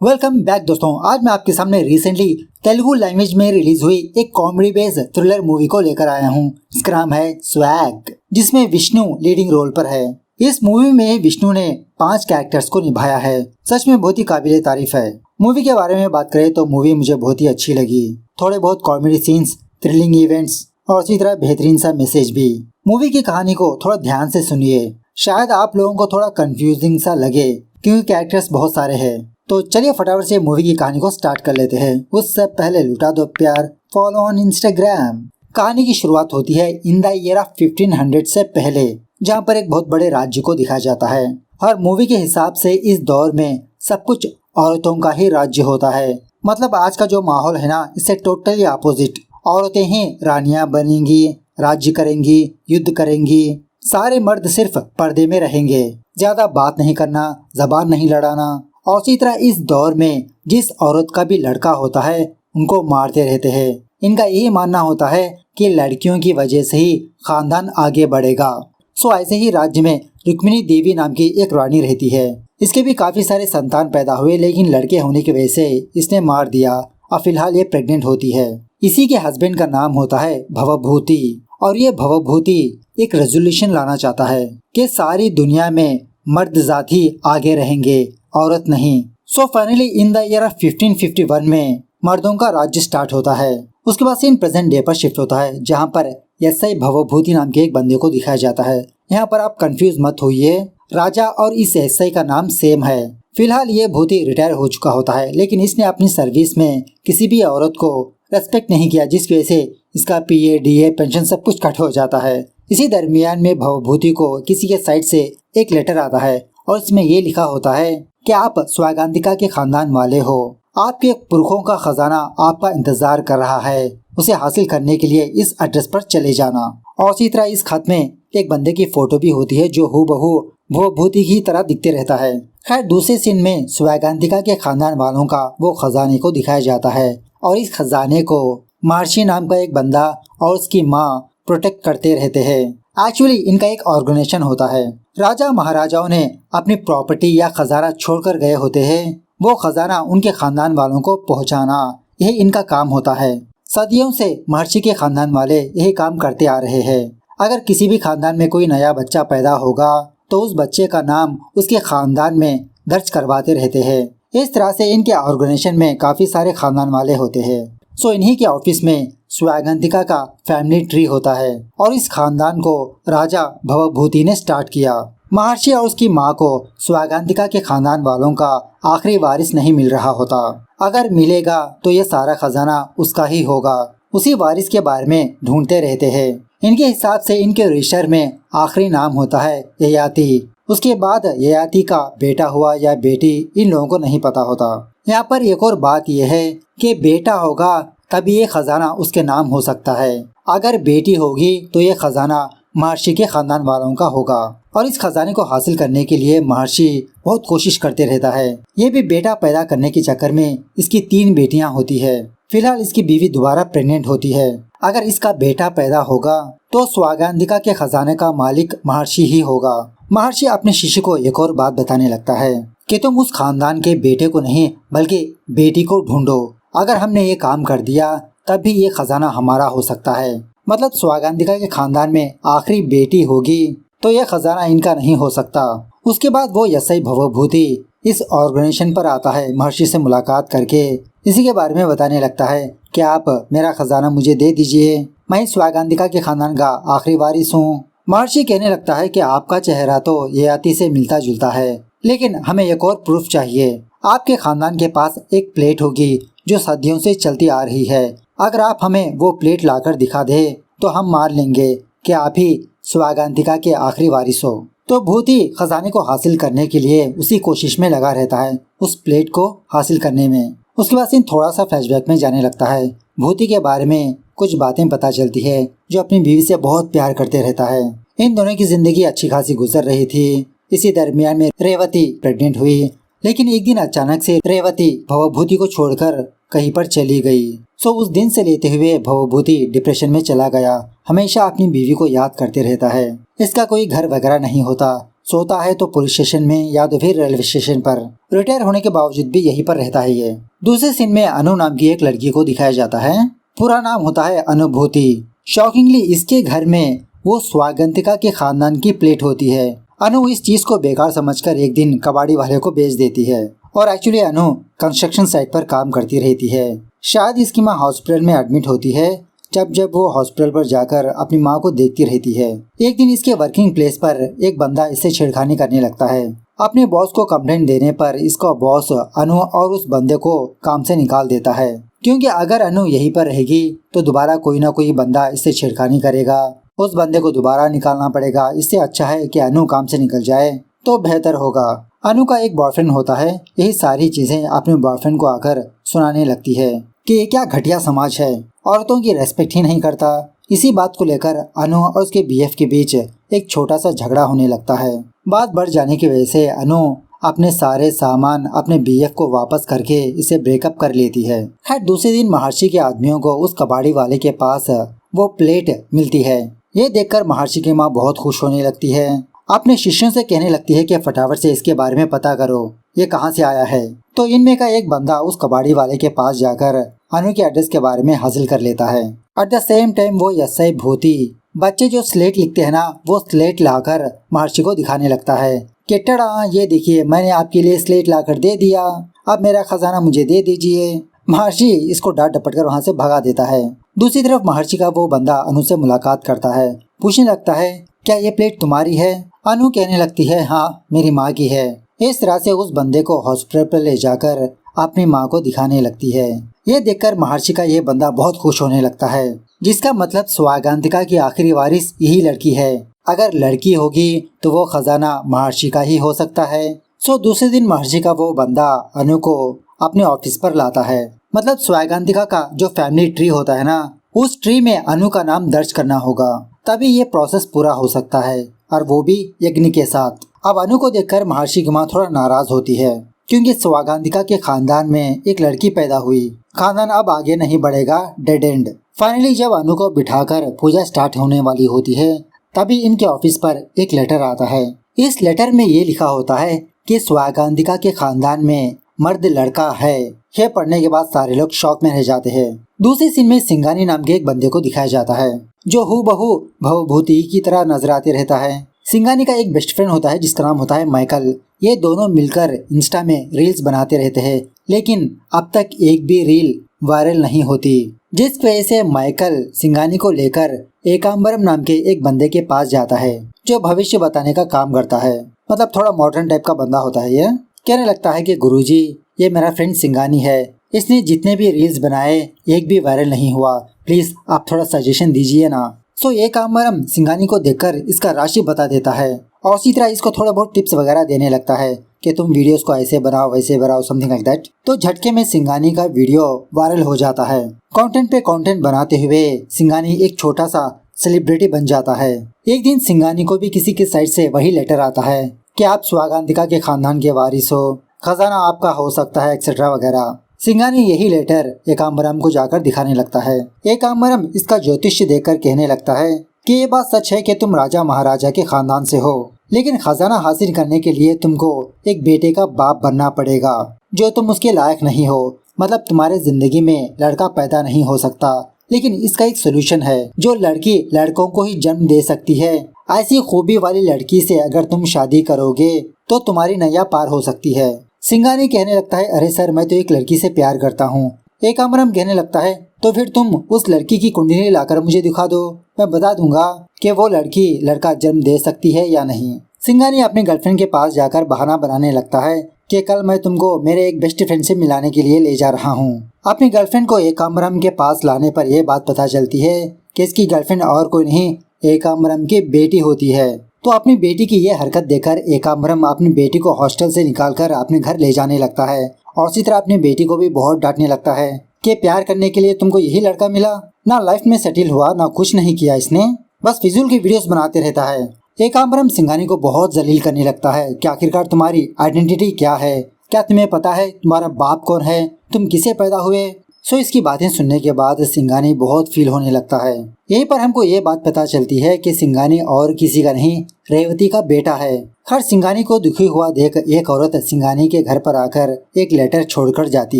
Welcome back दोस्तों। आज मैं आपके सामने रिसेंटली तेलुगु लैंग्वेज में रिलीज हुई एक कॉमेडी बेस्ड थ्रिलर मूवी को लेकर आया हूँ। इसका नाम है स्वैग, जिसमें विष्णु लीडिंग रोल पर है। इस मूवी में विष्णु ने 5 कैरेक्टर्स को निभाया है। सच में बहुत ही काबिले तारीफ है। मूवी के बारे में बात करें तो मूवी मुझे बहुत ही अच्छी लगी। थोड़े बहुत कॉमेडी सीन्स, थ्रिलिंग इवेंट्स और इसी तरह बेहतरीन सा मैसेज भी। मूवी की कहानी को थोड़ा ध्यान से सुनिए, शायद आप लोगों को थोड़ा कंफ्यूजिंग सा लगे क्योंकि कैरेक्टर्स बहुत सारे हैं। तो चलिए फटाफट से मूवी की कहानी को स्टार्ट कर लेते हैं। उससे पहले लुटा दो प्यार, फॉलो ऑन इंस्टाग्राम। कहानी की शुरुआत होती है इन द ईयर ऑफ 1500 से पहले, जहाँ पर एक बहुत बड़े राज्य को दिखाया जाता है। और मूवी के हिसाब से इस दौर में सब कुछ औरतों का ही राज्य होता है। मतलब आज का जो माहौल है ना, इससे टोटली अपोजिट। औरतें ही रानियां बनेंगी, राज्य करेंगी, युद्ध करेंगी। सारे मर्द सिर्फ पर्दे में रहेंगे, ज्यादा बात नहीं करना, जबान नहीं लड़ाना। और इसी तरह इस दौर में जिस औरत का भी लड़का होता है उनको मारते रहते हैं। इनका यही मानना होता है कि लड़कियों की वजह से ही खानदान आगे बढ़ेगा। सो ऐसे ही राज्य में रुक्मिणी देवी नाम की एक रानी रहती है। इसके भी काफी सारे संतान पैदा हुए, लेकिन लड़के होने की वजह से इसने मार दिया और फिलहाल ये प्रेग्नेंट होती है। इसी के हस्बैंड का नाम होता है भवभूति। और ये भवभूति एक रेजोल्यूशन लाना चाहता है कि सारी दुनिया में मर्द जाति आगे रहेंगे, औरत नहीं। So finally in the year of 1551 में मर्दों का राज्य स्टार्ट होता है। उसके बाद से इन प्रेजेंट डे पर शिफ्ट होता है, जहाँ पर एसआई भवभूति नाम के एक बंदे को दिखाया जाता है। यहाँ पर आप कंफ्यूज मत होइए, राजा और इस एसआई का नाम सेम है। फिलहाल ये भूति रिटायर हो चुका होता है, लेकिन इसने अपनी सर्विस में किसी भी औरत को रेस्पेक्ट नहीं किया, जिस वजह से इसका पीए, डीए, पेंशन सब कुछ कट हो जाता है। इसी दरमियान में भवभूति को किसी के साइड से एक लेटर आता है और इसमें ये लिखा होता है कि आप स्वागंतिका के खानदान वाले हो। आपके पुरखों का खजाना आपका इंतजार कर रहा है। उसे हासिल करने के लिए इस एड्रेस पर चले जाना। और इसी तरह इस खत में एक बंदे की फोटो भी होती है जो हूबहू भवभूति की तरह दिखते रहता है। खैर दूसरे सीन में स्वागंतिका के खानदान वालों का वो खजाने को दिखाया जाता है और इस खजाने को महर्षि नाम का एक बंदा और उसकी माँ प्रोटेक्ट करते रहते हैं। एक्चुअली इनका एक ऑर्गेनाइजेशन होता है। राजा महाराजाओं ने अपनी प्रॉपर्टी या खजाना छोड़कर गए होते हैं, वो खजाना उनके खानदान वालों को पहुंचाना, यही इनका काम होता है। सदियों से महर्षि के खानदान वाले यही काम करते आ रहे हैं। अगर किसी भी खानदान में कोई नया बच्चा पैदा होगा तो उस बच्चे का नाम उसके खानदान में दर्ज करवाते रहते हैं। इस तरह से इनके ऑर्गेनाइजेशन में काफी सारे खानदान वाले होते हैं। सो इन्हीं के ऑफिस में स्वागंतिका का फैमिली ट्री होता है और इस खानदान को राजा भवभूति ने स्टार्ट किया। महर्षि और उसकी माँ को स्वागंतिका के खानदान वालों का आखिरी वारिस नहीं मिल रहा होता। अगर मिलेगा तो ये सारा खजाना उसका ही होगा। उसी वारिस के बारे में ढूंढते रहते हैं। इनके हिसाब से इनके रजिस्टर में आखिरी नाम होता है ययाति। उसके बाद ययाति का बेटा हुआ या बेटी इन लोगों को नहीं पता होता। यहाँ पर एक और बात यह है कि बेटा होगा तभी ये खजाना उसके नाम हो सकता है। अगर बेटी होगी तो ये खजाना महर्षि के खानदान वालों का होगा। और इस खजाने को हासिल करने के लिए महर्षि बहुत कोशिश करते रहता है। ये भी बेटा पैदा करने के चक्कर में इसकी 3 बेटियां होती है। फिलहाल इसकी बीवी दोबारा प्रेग्नेंट होती है। अगर इसका बेटा पैदा होगा तो स्वागंतिका के खजाने का मालिक महर्षि ही होगा। महर्षि अपने शिष्य को एक और बात बताने लगता है कि तुम उस खानदान के बेटे को नहीं बल्कि बेटी को ढूंढो। अगर हमने ये काम कर दिया तब भी ये खजाना हमारा हो सकता है। मतलब स्वागंतिका के खानदान में आखिरी बेटी होगी तो ये खजाना इनका नहीं हो सकता। उसके बाद वो एसआई भवभूति इस ऑर्गेनाइजेशन पर आता है। महर्षि से मुलाकात करके इसी के बारे में बताने लगता है कि आप मेरा खजाना मुझे दे दीजिए, मैं स्वागंतिका के खानदान का आखिरी वारिस हूँ। महर्षि कहने लगता है कि आपका चेहरा तो ययाति से मिलता जुलता है, लेकिन हमें एक और प्रूफ चाहिए। आपके खानदान के पास एक प्लेट होगी जो सदियों से चलती आ रही है। अगर आप हमें वो प्लेट लाकर दिखा दे तो हम मान लेंगे कि आप ही स्वागंतिका के आखिरी वारिस हो। तो भूति खजाने को हासिल करने के लिए उसी कोशिश में लगा रहता है, उस प्लेट को हासिल करने में। उसके बाद सीन थोड़ा सा फ्लैशबैक में जाने लगता है। भूति के बारे में कुछ बातें पता चलती है, जो अपनी बीवी से बहुत प्यार करते रहता है। इन दोनों की जिंदगी अच्छी खासी गुजर रही थी। इसी दरमियान में रेवती प्रेग्नेंट हुई, लेकिन एक दिन अचानक से रेवती भवभूति को छोड़कर कहीं पर चली गई। सो उस दिन से लेते हुए भवभूति डिप्रेशन में चला गया। हमेशा अपनी बीवी को याद करते रहता है। इसका कोई घर वगैरह नहीं होता। सोता है तो पुलिस स्टेशन में या तो फिर रेलवे स्टेशन पर। रिटायर होने के बावजूद भी यहीं पर रहता है ये। दूसरे सीन में अनु नाम की एक लड़की को दिखाया जाता है। पूरा नाम होता है अनुभूति। शॉकिंगली इसके घर में वो स्वागंतिका के खानदान की प्लेट होती है। अनु इस चीज को बेकार समझकर एक दिन कबाड़ी वाले को बेच देती है और एक्चुअली अनु कंस्ट्रक्शन साइट पर काम करती रहती है। शायद इसकी माँ हॉस्पिटल में एडमिट होती है। जब वो हॉस्पिटल पर जाकर अपनी माँ को देखती रहती है। एक दिन इसके वर्किंग प्लेस पर एक बंदा इससे छेड़खानी करने लगता है। अपने बॉस को कंप्लेंट देने पर इसका बॉस अनु और उस बंदे को काम से निकाल देता है, क्योंकि अगर अनु यहीं पर रहेगी तो दोबारा कोई ना कोई बंदा इससे छेड़खानी करेगा, उस बंदे को दोबारा निकालना पड़ेगा। इससे अच्छा है कि अनु काम से निकल जाए तो बेहतर होगा। अनु का एक बॉयफ्रेंड होता है। यही सारी चीजें अपने बॉयफ्रेंड को आकर सुनाने लगती है कि ये क्या घटिया समाज है, औरतों की रेस्पेक्ट ही नहीं करता। इसी बात को लेकर अनु और उसके बीएफ के बीच एक छोटा सा झगड़ा होने लगता है। बात बढ़ जाने की वजह से अनु अपने सारे सामान अपने बीएफ को वापस करके इसे ब्रेकअप कर लेती है। खैर दूसरे दिन महर्षि के आदमियों को उस कबाड़ी वाले के पास वो प्लेट मिलती है। ये देखकर महर्षि की माँ बहुत खुश होने लगती है। अपने शिष्यों से कहने लगती है कि फटाफट से इसके बारे में पता करो, ये कहाँ से आया है। तो इनमें का एक बंदा उस कबाड़ी वाले के पास जाकर अनु के एड्रेस के बारे में हासिल कर लेता है। एट द सेम टाइम वो एसआई भूति बच्चे जो स्लेट लिखते हैं ना, वो स्लेट लाकर महर्षि को दिखाने लगता है कि टड़ा ये देखिए मैंने आपके लिए स्लेट लाकर दे दिया, अब मेरा खजाना मुझे दे दीजिए। महर्षि इसको डांट डपट कर वहाँ से भगा देता है। दूसरी तरफ महर्षि का वो बंदा अनु से मुलाकात करता है। पूछने लगता है क्या ये प्लेट तुम्हारी है? अनु कहने लगती है हाँ मेरी माँ की है। इस तरह से उस बंदे को हॉस्पिटल पर ले जाकर अपनी माँ को दिखाने लगती है। ये देखकर महर्षि का ये बंदा बहुत खुश होने लगता है, जिसका मतलब स्वागंतिका की आखिरी वारिस यही लड़की है। अगर लड़की होगी तो वो खजाना महर्षि का ही हो सकता है। सो दूसरे दिन महर्षि का वो बंदा अनु को अपने ऑफिस पर लाता है। मतलब स्वागंतिका का जो फैमिली ट्री होता है ना, उस ट्री में अनु का नाम दर्ज करना होगा, तभी ये प्रोसेस पूरा हो सकता है, और वो भी यज्ञ के साथ। अब अनु को देखकर महर्षि की माँ थोड़ा नाराज होती है, क्योंकि स्वागंतिका के खानदान में एक लड़की पैदा हुई, खानदान अब आगे नहीं बढ़ेगा, डेड एंड। फाइनली जब अनु को बिठाकर पूजा स्टार्ट होने वाली होती है, तभी इनके ऑफिस पर एक लेटर आता है। इस लेटर में ये लिखा होता है कि स्वागंतिका के खानदान में मर्द लड़का है। यह पढ़ने के बाद सारे लोग शॉक में रह जाते हैं। दूसरी सीन में सिंगानी नाम के एक बंदे को दिखाया जाता है, जो हूबहू भवभूति की तरह नजर आते रहता है। सिंगानी का एक बेस्ट फ्रेंड होता है जिसका नाम होता है माइकल। ये दोनों मिलकर इंस्टा में रील्स बनाते रहते हैं, लेकिन अब तक एक भी रील वायरल नहीं होती, जिस वजह से माइकल सिंगानी को लेकर एकाम्बरम नाम के एक बंदे के पास जाता है, जो भविष्य बताने का काम करता है। मतलब थोड़ा मॉडर्न टाइप का बंदा होता है। ये कहने लगता है कि गुरुजी ये मेरा फ्रेंड सिंगानी है, इसने जितने भी रील्स बनाए एक भी वायरल नहीं हुआ, प्लीज आप थोड़ा सजेशन दीजिए ना। सो एकाम्बरम सिंगानी को देखकर इसका राशि बता देता है और इसी तरह इसको थोड़ा बहुत टिप्स वगैरह देने लगता है कि तुम वीडियोस को ऐसे बनाओ वैसे बनाओ, समथिंग लाइक दैट। तो झटके में सिंगानी का वीडियो वायरल हो जाता है। कंटेंट पे कंटेंट बनाते हुए सिंगानी एक छोटा सा सेलिब्रिटी बन जाता है। एक दिन सिंगानी को भी किसी की साइड से वही लेटर आता है कि आप स्वागंतिका के खानदान के वारिस हो, खजाना आपका हो सकता है, एक्सेट्रा वगैरह। सिंगानी यही लेटर एकाम्बरम को जाकर दिखाने लगता है। एकाम्बरम इसका ज्योतिष देखकर कहने लगता है कि ये बात सच है कि तुम राजा महाराजा के खानदान से हो, लेकिन खजाना हासिल करने के लिए तुमको एक बेटे का बाप बनना पड़ेगा, जो तुम उसके लायक नहीं हो। मतलब तुम्हारे जिंदगी में लड़का पैदा नहीं हो सकता, लेकिन इसका एक सोल्यूशन है। जो लड़की लड़कों को ही जन्म दे सकती है, ऐसी खूबी वाली लड़की से अगर तुम शादी करोगे तो तुम्हारी नैया पार हो सकती है। सिंगानी कहने लगता है अरे सर मैं तो एक लड़की से प्यार करता हूँ। एकाम्बरम कहने लगता है तो फिर तुम उस लड़की की कुंडली लाकर मुझे दिखा दो, मैं बता दूंगा कि वो लड़की लड़का जन्म दे सकती है या नहीं। सिंगानी अपने गर्लफ्रेंड के पास जाकर बहाना बनाने लगता है कि कल मैं तुमको मेरे एक बेस्ट फ्रेंड से मिलाने के लिए ले जा रहा हूँ। अपनी गर्लफ्रेंड को एकाम्बरम के पास लाने पर यह बात पता चलती है कि इसकी गर्लफ्रेंड और कोई नहीं एकाम्बरम की बेटी होती है। तो अपनी बेटी की ये हरकत देखकर एकाम्बरम अपनी बेटी को हॉस्टल से निकालकर अपने घर ले जाने लगता है और इसी तरह अपनी बेटी को भी बहुत डांटने लगता है कि प्यार करने के लिए तुमको यही लड़का मिला, ना लाइफ में सेटल हुआ, ना कुछ नहीं किया इसने, बस फिजूल की वीडियोस बनाते रहता है। एकाम्बरम सिंगानी को बहुत जलील करने लगता है कि आखिरकार तुम्हारी आइडेंटिटी क्या है, क्या तुम्हें पता है तुम्हारा बाप कौन है, तुम किसे पैदा हुए। सो इसकी बातें सुनने के बाद सिंघानी बहुत फील होने लगता है। यहीं पर हमको ये बात पता चलती है कि सिंघानी और किसी का नहीं, रेवती का बेटा है। हर सिंघानी को दुखी हुआ देख एक औरत सिंघानी के घर पर आकर एक लेटर छोड़कर जाती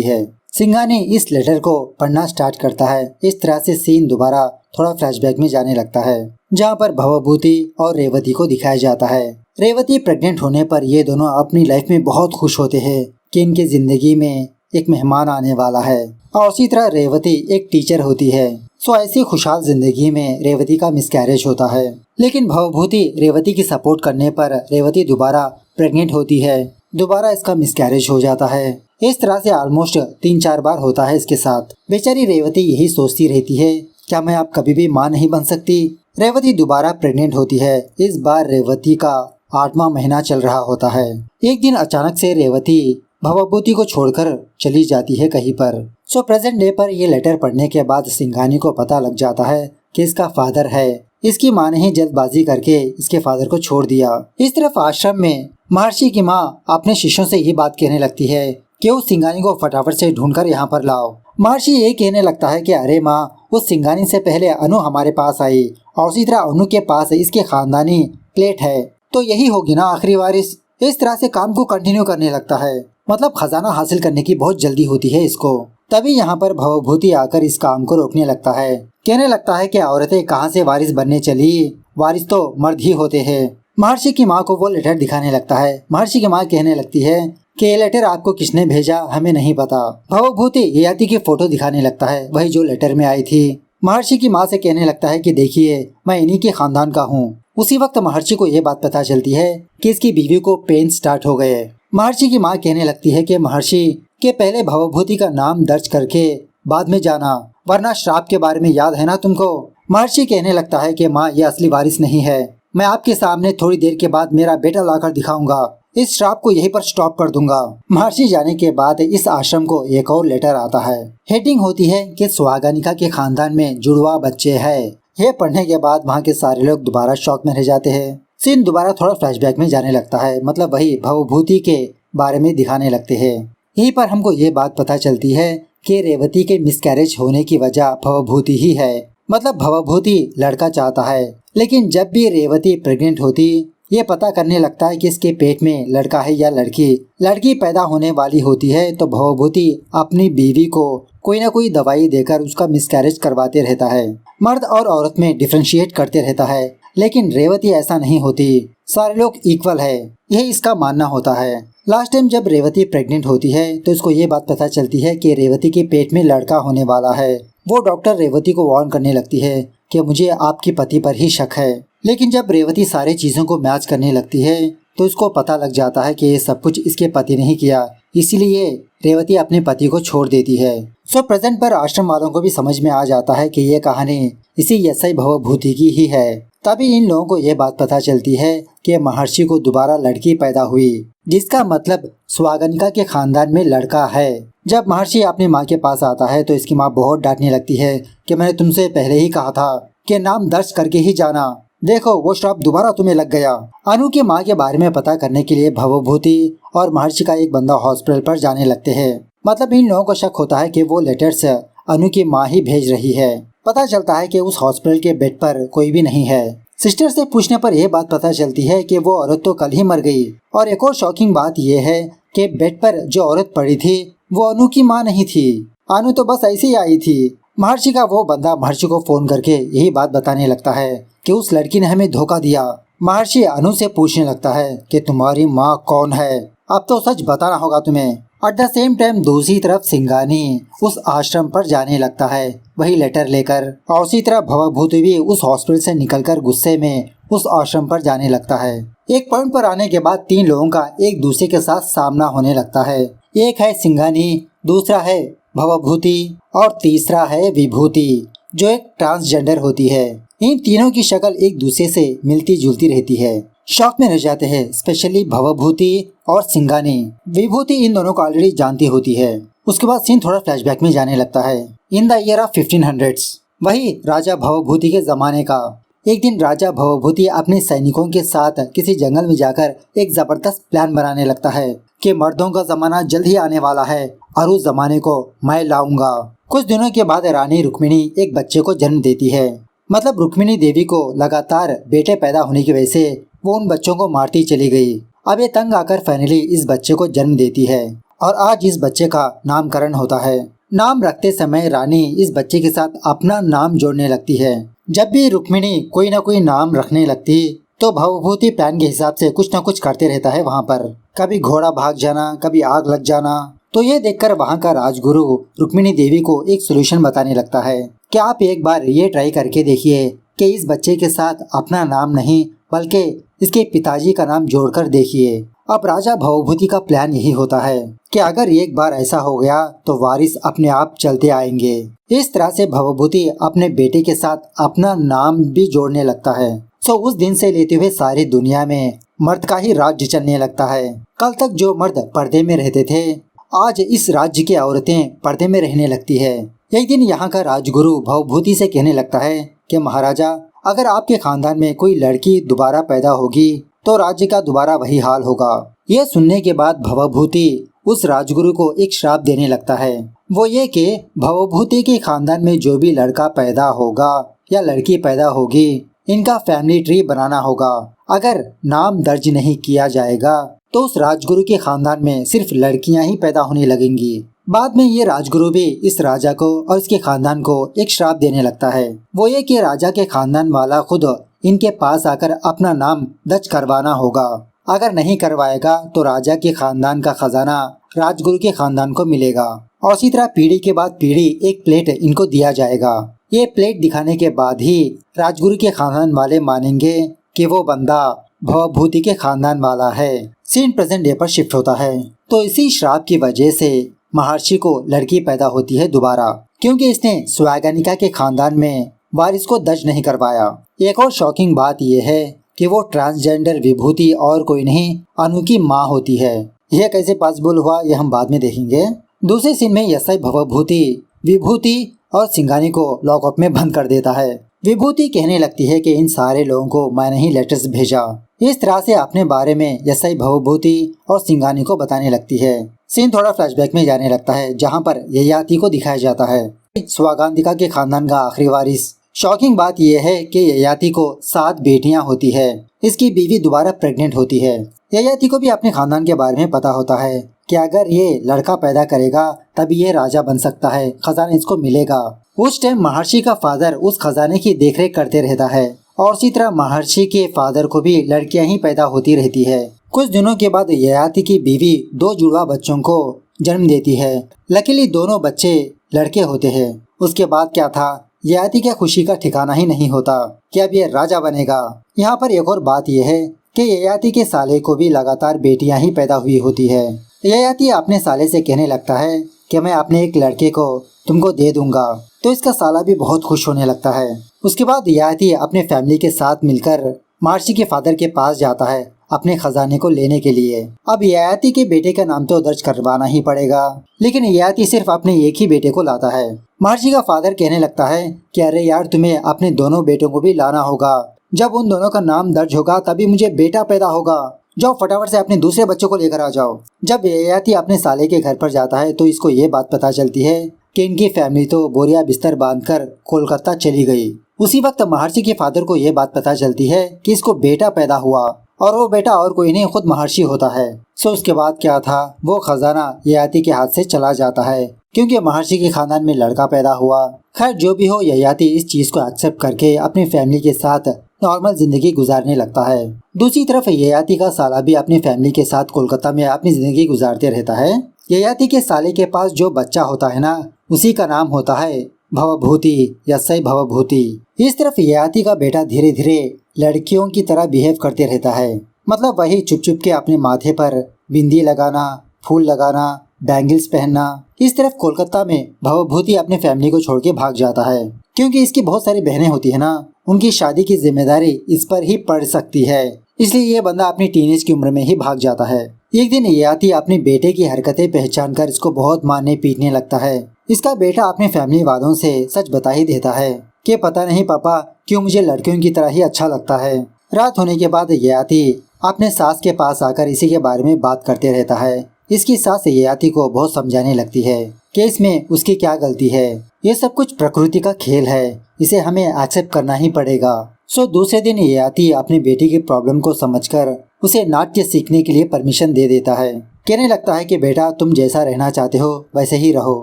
है। सिंघानी इस लेटर को पढ़ना स्टार्ट करता है। इस तरह से सीन दोबारा थोड़ा फ्लैशबैक में जाने लगता है, जहाँ पर भवभूति और रेवती को दिखाया जाता है। रेवती प्रेग्नेंट होने पर ये दोनों अपनी लाइफ में बहुत खुश होते हैं कि इनकी जिंदगी में एक मेहमान आने वाला है। और उसी तरह रेवती एक टीचर होती है। सो ऐसी खुशहाल जिंदगी में रेवती का मिसकैरेज होता है, लेकिन भवभूति रेवती की सपोर्ट करने पर रेवती दोबारा प्रेग्नेंट होती है। दोबारा इसका मिसकैरेज हो जाता है। इस तरह से ऑलमोस्ट 3-4 बार होता है इसके साथ। बेचारी रेवती यही सोचती रहती है, क्या मैं अब कभी भी माँ नहीं बन सकती। रेवती दोबारा प्रेग्नेंट होती है। इस बार रेवती का 8वां महीना चल रहा होता है। एक दिन अचानक से रेवती भवभूति को छोड़कर चली जाती है कहीं पर। सो प्रेजेंट डे पर ये लेटर पढ़ने के बाद सिंघानी को पता लग जाता है कि इसका फादर है। इसकी माँ ने ही जल्दबाजी करके इसके फादर को छोड़ दिया। इस तरफ आश्रम में महर्षि की माँ अपने शिष्यों से ये बात कहने लगती है कि उस सिंघानी को फटाफट से ढूंढकर यहाँ पर लाओ। महर्षि ये कहने लगता है कि अरे माँ, उस सिंघानी से पहले अनु हमारे पास आई और उसी तरह अनु के पास इसके खानदानी प्लेट है, तो यही होगी ना आखिरी वारिस। इस तरह से काम को कंटिन्यू करने लगता है। मतलब खजाना हासिल करने की बहुत जल्दी होती है इसको। तभी यहाँ पर भवभूति आकर इस काम को रोकने लगता है। कहने लगता है कि औरतें कहाँ से वारिस बनने चली, वारिस तो मर्द ही होते हैं। महर्षि की माँ को वो लेटर दिखाने लगता है। महर्षि की माँ कहने लगती है कि ये लेटर आपको किसने भेजा हमें नहीं पता। भवभूति ययाति की फोटो दिखाने लगता है, वही जो लेटर में आई थी। महर्षि की माँ से कहने लगता है कि देखिए, मैं इन्हीं के खानदान का हूँ। उसी वक्त महर्षि को ये बात पता चलती है कि इसकी बीवी को पेन स्टार्ट हो गए। महर्षि की माँ कहने लगती है कि महर्षि के पहले भवभूति का नाम दर्ज करके बाद में जाना, वरना श्राप के बारे में याद है ना तुमको। महर्षि कहने लगता है कि माँ, ये असली वारिस नहीं है। मैं आपके सामने थोड़ी देर के बाद मेरा बेटा लाकर दिखाऊंगा। इस श्राप को यहीं पर स्टॉप कर दूंगा। महर्षि जाने के बाद इस आश्रम को एक और लेटर आता है। हेडिंग होती है कि सुहागनिका के खानदान में जुड़वा बच्चे है। ये पढ़ने के बाद वहाँ के सारे लोग दोबारा शॉक में रह जाते हैं। सीन दोबारा थोड़ा फ्लैशबैक में जाने लगता है। मतलब वही भवभूति के बारे में दिखाने लगते हैं। यहीं पर हमको ये बात पता चलती है कि रेवती के मिसकैरेज होने की वजह भवभूति ही है। मतलब भवभूति लड़का चाहता है, लेकिन जब भी रेवती प्रेग्नेंट होती, ये पता करने लगता है कि इसके पेट में लड़का है या लड़की। लड़की पैदा होने वाली होती है तो भवभूति अपनी बीवी को कोई ना कोई दवाई देकर उसका मिसकैरेज करवाते रहता है। मर्द और औरत में डिफरेंशिएट करते रहता है, लेकिन रेवती ऐसा नहीं होती। सारे लोग इक्वल है, यही इसका मानना होता है। लास्ट टाइम जब रेवती प्रेग्नेंट होती है तो इसको ये बात पता चलती है कि रेवती के पेट में लड़का होने वाला है। वो डॉक्टर रेवती को वार्न करने लगती है कि मुझे आपके पति पर ही शक है। लेकिन जब रेवती सारी चीजों को मैच करने लगती है तो उसको पता लग जाता है कि ये सब कुछ इसके पति ने ही किया, इसीलिए रेवती अपने पति को छोड़ देती है। सो प्रेजेंट पर आश्रम वालों को भी समझ में आ जाता है कि ये कहानी इसी यशई भवभूति की ही है। तभी इन लोगों को ये बात पता चलती है कि महर्षि को दोबारा लड़की पैदा हुई, जिसका मतलब सुहागनिका के खानदान में लड़का है। जब महर्षि अपनी माँ के पास आता है तो इसकी माँ बहुत डांटने लगती है कि मैंने तुमसे पहले ही कहा था कि नाम दर्ज करके ही जाना, देखो वो श्राप दोबारा तुम्हें लग गया। अनु की माँ के बारे में पता करने के लिए भवभूति और महर्षि का एक बंदा हॉस्पिटल पर जाने लगते हैं। मतलब इन लोगों को शक होता है कि वो लेटर्स अनु की माँ ही भेज रही है। पता चलता है कि उस हॉस्पिटल के बेड पर कोई भी नहीं है। सिस्टर से पूछने पर यह बात पता चलती है कि वो औरत तो कल ही मर गई। और एक और शॉकिंग बात यह है कि बेड पर जो औरत पड़ी थी वो अनु की माँ नहीं थी। अनु तो बस ऐसे ही आई थी। महर्षि का वो बंदा महर्षि को फोन करके यही बात बताने लगता है कि उस लड़की ने हमें धोखा दिया। महर्षि अनु से पूछने लगता है कि तुम्हारी माँ कौन है, अब तो सच बताना होगा तुम्हें। एट द सेम टाइम दूसरी तरफ सिंघानी उस आश्रम पर जाने लगता है वही लेटर लेकर, और उसी तरह भवभूति भी उस हॉस्पिटल से निकलकर गुस्से में उस आश्रम पर जाने लगता है। एक पॉइंट पर आने के बाद तीन लोगों का एक दूसरे के साथ सामना होने लगता है। एक है सिंघानी, दूसरा है भवभूति और तीसरा है विभूति, जो एक ट्रांसजेंडर होती है। इन तीनों की शक्ल एक दूसरे से मिलती जुलती रहती है। शॉक में रह जाते हैं, स्पेशली भवभूति और सिंघानी। विभूति इन दोनों को ऑलरेडी जानती होती है। उसके बाद सीन थोड़ा फ्लैशबैक में जाने लगता है। In the year of 1500s, वही राजा भवभूति के जमाने का। एक दिन राजा भवभूति अपने सैनिकों के साथ किसी जंगल में जाकर एक जबरदस्त प्लान बनाने लगता है कि मर्दों का जमाना जल्द ही आने वाला है और उस जमाने को मैं लाऊंगा। कुछ दिनों के बाद रानी रुक्मिणी एक बच्चे को जन्म देती है। मतलब रुक्मिणी देवी को लगातार बेटे पैदा होने की वजह से वो उन बच्चों को मारती चली गई। अब ये तंग आकर फाइनली इस बच्चे को जन्म देती है और आज इस बच्चे का नामकरण होता है। नाम रखते समय रानी इस बच्चे के साथ अपना नाम जोड़ने लगती है। जब भी रुक्मिणी कोई ना कोई नाम रखने लगती तो भवभूति प्लान के हिसाब से कुछ न कुछ करते रहता है वहाँ पर। कभी घोड़ा भाग जाना, कभी आग लग जाना। तो ये देखकर वहाँ का राजगुरु रुक्मिणी देवी को एक सोल्यूशन बताने लगता है कि आप एक बार ये ट्राई करके देखिए कि इस बच्चे के साथ अपना नाम नहीं बल्कि इसके पिताजी का नाम जोड़कर देखिए। अब राजा भवभूति का प्लान यही होता है कि अगर एक बार ऐसा हो गया तो वारिस अपने आप चलते आएंगे। इस तरह से भवभूति अपने बेटे के साथ अपना नाम भी जोड़ने लगता है। सो उस दिन से लेते हुए सारी दुनिया में मर्द का ही राज्य चलने लगता है। कल तक जो मर्द पर्दे में रहते थे आज इस राज्य की औरतें पर्दे में रहने लगती है। एक दिन यहाँ का राजगुरु भवभूति से कहने लगता है कि महाराजा, अगर आपके खानदान में कोई लड़की दोबारा पैदा होगी तो राज्य का दोबारा वही हाल होगा। यह सुनने के बाद भवभूति उस राजगुरु को एक श्राप देने लगता है। वो ये कि भवभूति के खानदान में जो भी लड़का पैदा होगा या लड़की पैदा होगी इनका फैमिली ट्री बनाना होगा। अगर नाम दर्ज नहीं किया जाएगा तो उस राजगुरु के खानदान में सिर्फ लड़कियां ही पैदा होने लगेंगी। बाद में ये राजगुरु भी इस राजा को और इसके खानदान को एक श्राप देने लगता है। वो ये कि राजा के खानदान वाला खुद इनके पास आकर अपना नाम दर्ज करवाना होगा। अगर नहीं करवाएगा तो राजा के खानदान का खजाना राजगुरु के खानदान को मिलेगा और इसी तरह पीढ़ी के बाद पीढ़ी एक प्लेट इनको दिया जाएगा। ये प्लेट दिखाने के बाद ही राजगुरु के खानदान वाले मानेंगे कि वो बंदा भवभूति के खानदान वाला है। सीन प्रेजेंट डे पर शिफ्ट होता है। तो इसी श्राप की वजह से महर्षि को लड़की पैदा होती है दोबारा, क्योंकि इसने स्वैगानिका के खानदान में वारिस को दर्ज नहीं करवाया। एक और शॉकिंग बात यह है कि वो ट्रांसजेंडर विभूति और कोई नहीं अनु की माँ होती है। यह कैसे पॉसिबल हुआ यह हम बाद में देखेंगे। दूसरे सीन में यशई भवभूति विभूति और सिंघानी को लॉकअप में बंद कर देता है। विभूति कहने लगती है कि इन सारे लोगों को मैंने ही लेटर्स भेजा। इस तरह से अपने बारे में यशई भवभूति और सिंघानी को बताने लगती है। सीन थोड़ा फ्लैशबैक में जाने लगता है जहाँ पर ययाति को दिखाया जाता है, स्वगांतिका के खानदान का आखिरी वारिस। शॉकिंग बात यह है कि ययाति को 7 बेटियां होती है। इसकी बीवी दोबारा प्रेग्नेंट होती है। ययाति को भी अपने खानदान के बारे में पता होता है कि अगर ये लड़का पैदा करेगा तभी ये राजा बन सकता है, खजाना इसको मिलेगा। उस टाइम महर्षि का फादर उस खजाने की देखरेख करते रहता है और इसी तरह महर्षि के फादर को भी लड़कियां ही पैदा होती रहती है। कुछ दिनों के बाद ययाति की बीवी 2 जुड़वा बच्चों को जन्म देती है। लकीली दोनों बच्चे लड़के होते हैं। उसके बाद क्या था, ययाति के खुशी का ठिकाना ही नहीं होता कि अब ये राजा बनेगा। यहाँ पर एक और बात यह है कि ययाति के साले को भी लगातार बेटियां ही पैदा हुई होती है। ययाति अपने साले से कहने लगता है कि मैं अपने एक लड़के को तुमको दे दूंगा, तो इसका साला भी बहुत खुश होने लगता है। उसके बाद ययाति अपने फैमिली के साथ मिलकर महर्षि के फादर के पास जाता है अपने खजाने को लेने के लिए। अब ययाति के बेटे का नाम तो दर्ज करवाना ही पड़ेगा, लेकिन ययाति सिर्फ अपने एक ही बेटे को लाता है। महर्षि का फादर कहने लगता है कि अरे यार, तुम्हें अपने दोनों बेटों को भी लाना होगा। जब उन दोनों का नाम दर्ज होगा तभी मुझे बेटा पैदा होगा। जाओ फटाफट से अपने दूसरे बच्चों को लेकर आ जाओ। जब ययाति अपने साले के घर पर जाता है तो इसको ये बात पता चलती है कि इनकी फैमिली तो बोरिया बिस्तर बांधकर कोलकाता चली गई। उसी वक्त महर्षि के फादर को ये बात पता चलती है कि इसको बेटा पैदा हुआ और वो बेटा और कोई नहीं खुद महर्षि होता है। सो उसके बाद क्या था, वो खजाना ययाति के हाथ से चला जाता है क्योंकि महर्षि के खानदान में लड़का पैदा हुआ। खैर जो भी हो, ययाति इस चीज को एक्सेप्ट करके अपनी फैमिली के साथ नॉर्मल जिंदगी गुजारने लगता है। दूसरी तरफ ययाति का साला भी अपनी फैमिली के साथ कोलकाता में अपनी जिंदगी गुजारते रहता है। ययाति के साले के पास जो बच्चा होता है ना, उसी का नाम होता है भवभूति, यशई भवभूति। इस तरफ ययाति का बेटा धीरे धीरे लड़कियों की तरह बिहेव करते रहता है। मतलब वही चुप चुप के अपने माथे पर बिंदी लगाना, फूल लगाना, बैंगल्स पहनना। इस तरफ कोलकाता में भवभूति अपने फैमिली को छोड़ के भाग जाता है क्योंकि इसकी बहुत सारी बहनें होती है ना, उनकी शादी की जिम्मेदारी इस पर ही पड़ सकती है। इसलिए ये बंदा अपनी टीनेज की उम्र में ही भाग जाता है। एक दिन ययाति अपने बेटे की हरकतें पहचान कर इसको बहुत मारने पीटने लगता है। इसका बेटा अपने फैमिली वालों से सच बता ही देता है कि पता नहीं पापा क्यों मुझे लड़कियों की तरह ही अच्छा लगता है। रात होने के बाद ययाति अपने सास के पास आकर इसी के बारे में बात करते रहता है। इसकी सास ययाति को बहुत समझाने लगती है कि इसमें उसकी क्या गलती है। ये सब कुछ प्रकृति का खेल है, इसे हमें एक्सेप्ट करना ही पड़ेगा। सो दूसरे दिन ययाति अपनी बेटी की प्रॉब्लम को समझकर उसे नाट्य सीखने के लिए परमिशन दे देता है। कहने लगता है कि बेटा तुम जैसा रहना चाहते हो वैसे ही रहो।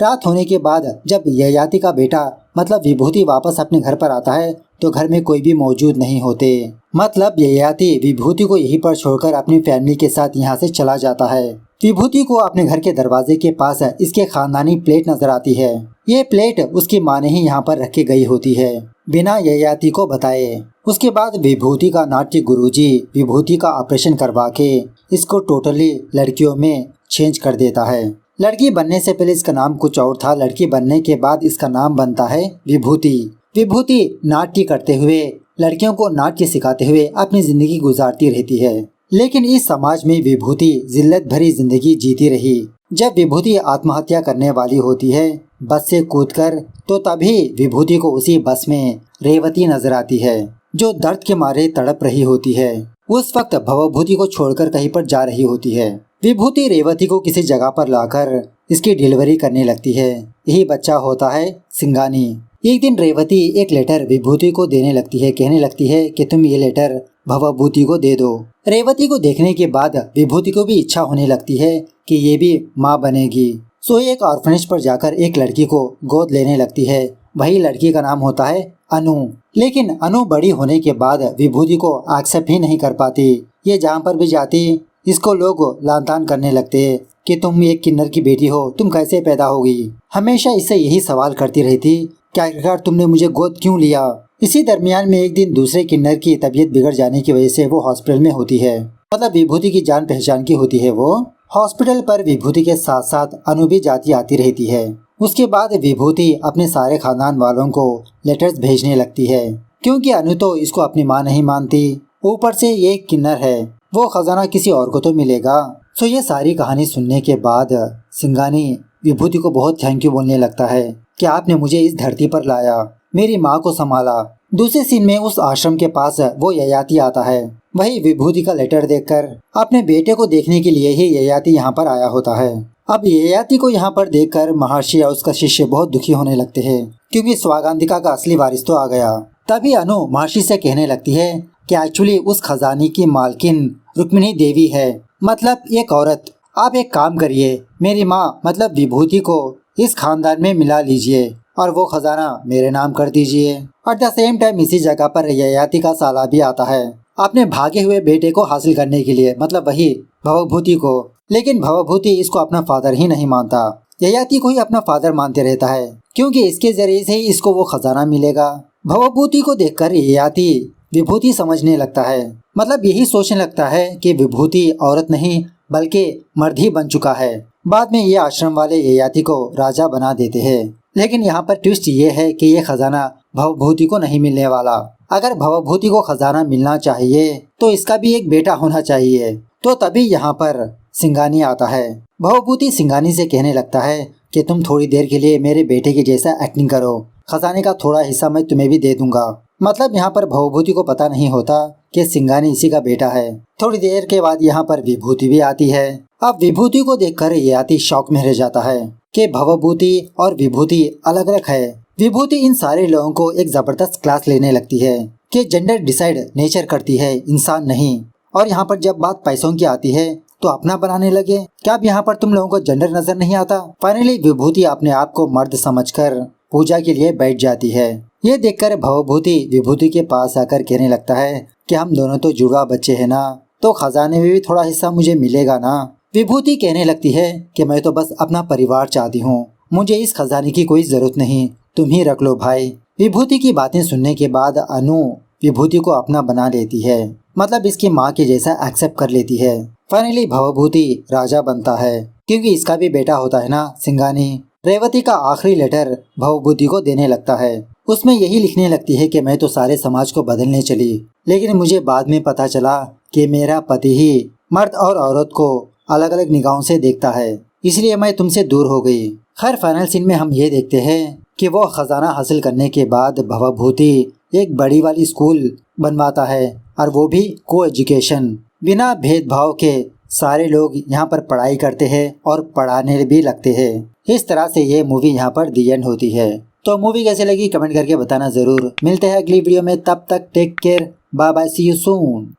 रात होने के बाद जब ययाति का बेटा मतलब विभूति वापस अपने घर पर आता है तो घर में कोई भी मौजूद नहीं होते। मतलब ययाति विभूति को यहीं पर छोड़कर अपनी फैमिली के साथ यहाँ से चला जाता है। विभूति को अपने घर के दरवाजे के पास इसके खानदानी प्लेट नजर आती है। ये प्लेट उसकी माँ ने ही यहाँ पर रख के गई होती है बिना ययाति को बताए। उसके बाद विभूति का नाट्य गुरुजी विभूति का ऑपरेशन करवा के इसको टोटली लड़कियों में चेंज कर देता है। लड़की बनने से पहले इसका नाम कुछ और था, लड़की बनने के बाद इसका नाम बनता है विभूति। विभूति नाट्य करते हुए लड़कियों को नाट्य सिखाते हुए अपनी जिंदगी गुजारती रहती है। लेकिन इस समाज में विभूति जिल्लत भरी जिंदगी जीती रही। जब विभूति आत्महत्या करने वाली होती है बस से कूदकर, तो तभी विभूति को उसी बस में रेवती नजर आती है जो दर्द के मारे तड़प रही होती है। उस वक्त भवभूति को छोड़कर कहीं पर जा रही होती है। विभूति रेवती को किसी जगह पर लाकर इसकी डिलीवरी करने लगती है। यही बच्चा होता है सिंगानी। एक दिन रेवती एक लेटर विभूति को देने लगती है, कहने लगती है कि तुम ये लेटर भवभूति को दे दो। रेवती को देखने के बाद विभूति को भी इच्छा होने लगती है कि ये भी माँ बनेगी। सो एक ऑर्फनेज पर जाकर एक लड़की को गोद लेने लगती है। वही लड़की का नाम होता है अनु। लेकिन अनु बड़ी होने के बाद विभूति को एक्सेप्ट ही नहीं कर पाती। ये जहाँ पर भी जाती इसको लोग लानतान करने लगते कि तुम एक किन्नर की बेटी हो, तुम कैसे पैदा होगी। हमेशा इससे यही सवाल करती रहती कि आखिरकार तुमने मुझे गोद क्यों लिया। इसी दरमियान में एक दिन दूसरे किन्नर की तबीयत बिगड़ जाने की वजह से वो हॉस्पिटल में होती है। मतलब विभूति की जान पहचान की होती है। वो हॉस्पिटल पर विभूति के साथ साथ अनु भी जाती आती रहती है। उसके बाद विभूति अपने सारे खानदान वालों को लेटर्स भेजने लगती है क्योंकि अनु तो इसको अपनी माँ नहीं मानती। ऊपर से ये किन्नर है, वो खजाना किसी और को तो मिलेगा। सो ये सारी कहानी सुनने के बाद सिंगानी विभूति को बहुत थैंक यू बोलने लगता है कि आपने मुझे इस धरती पर लाया, मेरी माँ को संभाला। दूसरे सीन में उस आश्रम के पास वो ययाति आता है। वही विभूति का लेटर देखकर अपने बेटे को देखने के लिए ही ययाति यहाँ पर आया होता है। अब ययाति को यहाँ पर देखकर महर्षि और उसका शिष्य बहुत दुखी होने लगते हैं क्योंकि स्वागंतिका का असली वारिस तो आ गया। तभी अनु महर्षि से कहने लगती है कि एक्चुअली उस खजाने की मालकिन रुक्मिणी देवी है, मतलब एक औरत। आप एक काम करिए, मेरी माँ मतलब विभूति को इस खानदान में मिला लीजिए और वो खजाना मेरे नाम कर दीजिए। एट द सेम टाइम इसी जगह पर ययाति का साला भी आता है अपने भागे हुए बेटे को हासिल करने के लिए, मतलब वही भवभूति को। लेकिन भवभूति इसको अपना फादर ही नहीं मानता, ययाति को ही अपना फादर मानते रहता है क्योंकि इसके जरिए से ही इसको वो खजाना मिलेगा। भवभूति को देखकर ययाति विभूति समझने लगता है, मतलब यही सोचने लगता है कि विभूति औरत नहीं बल्कि मर्द ही बन चुका है। बाद में ये आश्रम वाले ययाति को राजा बना देते हैं। लेकिन यहाँ पर ट्विस्ट ये है कि ये खजाना भवभूति को नहीं मिलने वाला। अगर भवभूति को खजाना मिलना चाहिए तो इसका भी एक बेटा होना चाहिए। तो तभी यहाँ पर सिंगानी आता है। भवभूति सिंगानी से कहने लगता है कि तुम थोड़ी देर के लिए मेरे बेटे की जैसा एक्टिंग करो, खजाने का थोड़ा हिस्सा मैं तुम्हें भी दे दूंगा। मतलब यहाँ पर भवभूति को पता नहीं होता कि सिंगानी इसी का बेटा है। थोड़ी देर के बाद यहाँ पर विभूति भी आती है। अब विभूति को देखकर ययाति शौक में रह जाता है कि भवभूति और विभूति अलग अलग है। विभूति इन सारे लोगों को एक जबरदस्त क्लास लेने लगती है कि जेंडर डिसाइड नेचर करती है, इंसान नहीं। और यहाँ पर जब बात पैसों की आती है तो अपना बनाने लगे। क्या अब यहाँ पर तुम लोगों को जेंडर नजर नहीं आता। फाइनली विभूति अपने आप को मर्द समझकर पूजा के लिए बैठ जाती है। ये देखकर भवभूति विभूति के पास आकर कहने लगता है कि हम दोनों तो जुड़वा बच्चे हैं ना, तो खजाने में भी थोड़ा हिस्सा मुझे मिलेगा ना। विभूति कहने लगती है कि मैं तो बस अपना परिवार चाहती हूँ, मुझे इस खजाने की कोई जरूरत नहीं, तुम ही रख लो भाई। विभूति की बातें सुनने के बाद अनु विभूति को अपना बना लेती है, मतलब इसकी माँ के जैसा एक्सेप्ट कर लेती है। फाइनली भवभूति राजा बनता है क्योंकि इसका भी बेटा होता है ना सिंगानी। रेवती का आखिरी लेटर भवभूति को देने लगता है। उसमें यही लिखने लगती है कि मैं तो सारे समाज को बदलने चली, लेकिन मुझे बाद में पता चला कि मेरा पति ही मर्द और औरत को अलग अलग निगाहों से देखता है, इसलिए मैं तुमसे दूर हो गई। खैर फाइनल सीन में हम ये देखते हैं कि वो खजाना हासिल करने के बाद भवभूति एक बड़ी वाली स्कूल बनवाता है और वो भी को एजुकेशन। बिना भेदभाव के सारे लोग यहाँ पर पढ़ाई करते हैं और पढ़ाने भी लगते हैं। इस तरह से ये मूवी यहाँ पर दी एंड होती है। तो मूवी कैसे लगी कमेंट करके बताना जरूर। मिलते हैं अगली वीडियो में, तब तक take care, bye bye, see you soon.